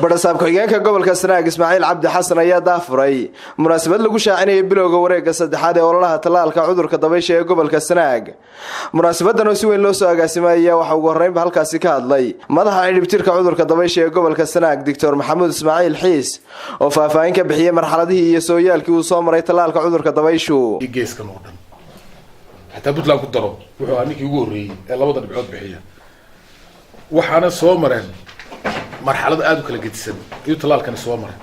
barasaab ku-xigeenka gobolka Sanaag Ismaaciil Cabdi Xasan ayaa daafuray munaasabad lagu shaacinayay bilowga wareegga saddexaad ee ololaha tallaalka cudurka dabaysha ee gobolka Sanaag. Munaasabadan oo si weyn loo soo agaasimay ayaa waxa ugu horreynba halkaasi ka hadlay madaxa ciribtirka cudurka dabaysha ee gobolka Sanaag Dr. Maxamuud Ismaaciil Xiis oo faahfaahin ka bixiyay marxaladihii iyo sooyaalkii uu soo maray tallaalka cudurka dabayshu. geeskan oo dhan hatta Puntland ku daro wuxuu aankii ugu horeeyay ee labada dhibcood bixiya waxaana soo mareen marxalad aad u kala gedisan iyo talaalkan soo maray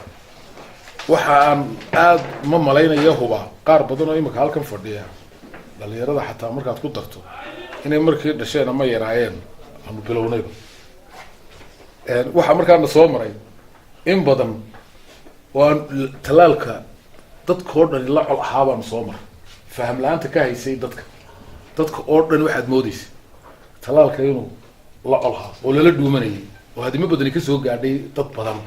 waxaan aad ma malaynayo huba qaar badan oo imika halkan fadhiya dhalinyarada xataa markaad ku darto inay markii dhasheen ama yaraayeen ama bilownayba waxa markaana soo maray in badan waan talaalka dadkoo dhan la col ahaabaan soo maray faham la'aanta ka haysay dadka oo dhan waxaad moodaysaa talaalka inuu la colaha oo lala dhuumanayay oo hadima badani ka soo gaadhay dad badan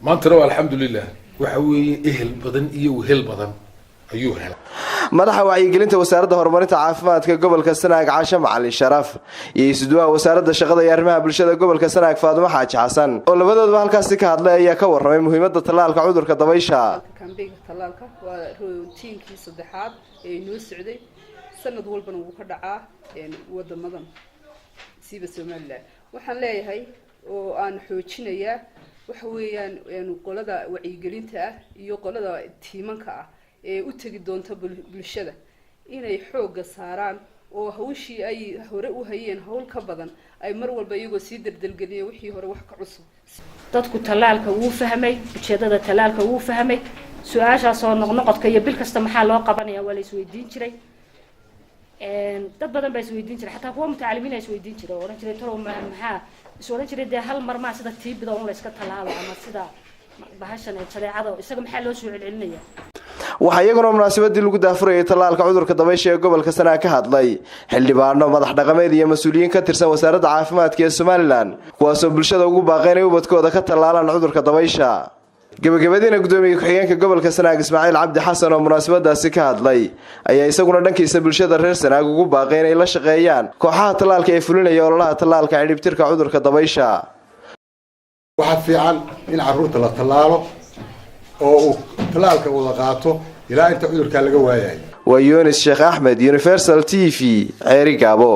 maanta alxamdulillah waxa weeye ehel badan iyo wehel badan ayuu helay madaxa wacyigelinta wasaaradda horumarinta caafimaadka gobolka Sanaag Caasha Macalin Sharaf iyo isduwa wasaaradda shaqada iyo arrimaha bulshada gobolka Sanaag Faadimo Xaaji Xasan oo labadoodba halkaasi ka hadlay ayaa ka warramay muhiimadda tallaalka cudurka dabaysha. kambeynka tallaalka waa routiinkii saddexaad ee inoo socday sanad walbana wuu ka dhacaa wadamadan siiba Soomaaliland waxaan leeyahay oo aan xoojinayaa waxa weeyaan qolada wacyigelinta ah iyo qolada tiimanka ah ee u tagi doonta bulshada inay xooga saaraan oo hawshii ay hore u hayeen hawl ka badan ay mar walba iyagoo sii dardalgeliyeen wixii hore wax ka cusub. dadku tallaalka wuu fahmay ujeedada tallaalka wuu fahmay su'aashaas oo noqnoqodka iyo bil kasta maxaa loo qabanayaa waa la isweydiin jiray dad badan baa isweydiin jiray xataa kuwa mutacalimiin ay isweydiin jiray oo oran jiray tolo maxaa isoo oran jiray dee hal mar ma sida tiibida oo la iska tallaalo ama sida bahashan ee shareecada isaga maxaa loo soo celcelinayaa. waxa iyaguna munaasabadii lagu daafurayay tallaalka cudurka dabaysha ee gobolka Sanaag ka hadlay xildhibaano madax dhaqameed iyo mas'uuliyiin ka tirsan wasaaradda caafimaadka ee Somaliland kuwaas oo bulshada ugu baaqaynay ubadkooda ka tallaalaan cudurka dabaysha. gabagabadiina gudoomiye ku-xigeenka gobolka Sanaag Ismaaciil Cabdi Xasan oo munaasabadaasi ka hadlay ayaa isaguna dhankiisa bulshada reer Sanaag ugu baaqaynay la shaqeeyaan kooxaha tallaalka ee fulinaya ololaha tallaalka ciribtirka cudurka dabaysha. waxa fiican in carruurta la tallaalo oo uu tallaalka wada qaato ilaa inta cudurka laga waayayo. waa Yunis Sheekh Ahmed Universal TV Ceeri Gaabo.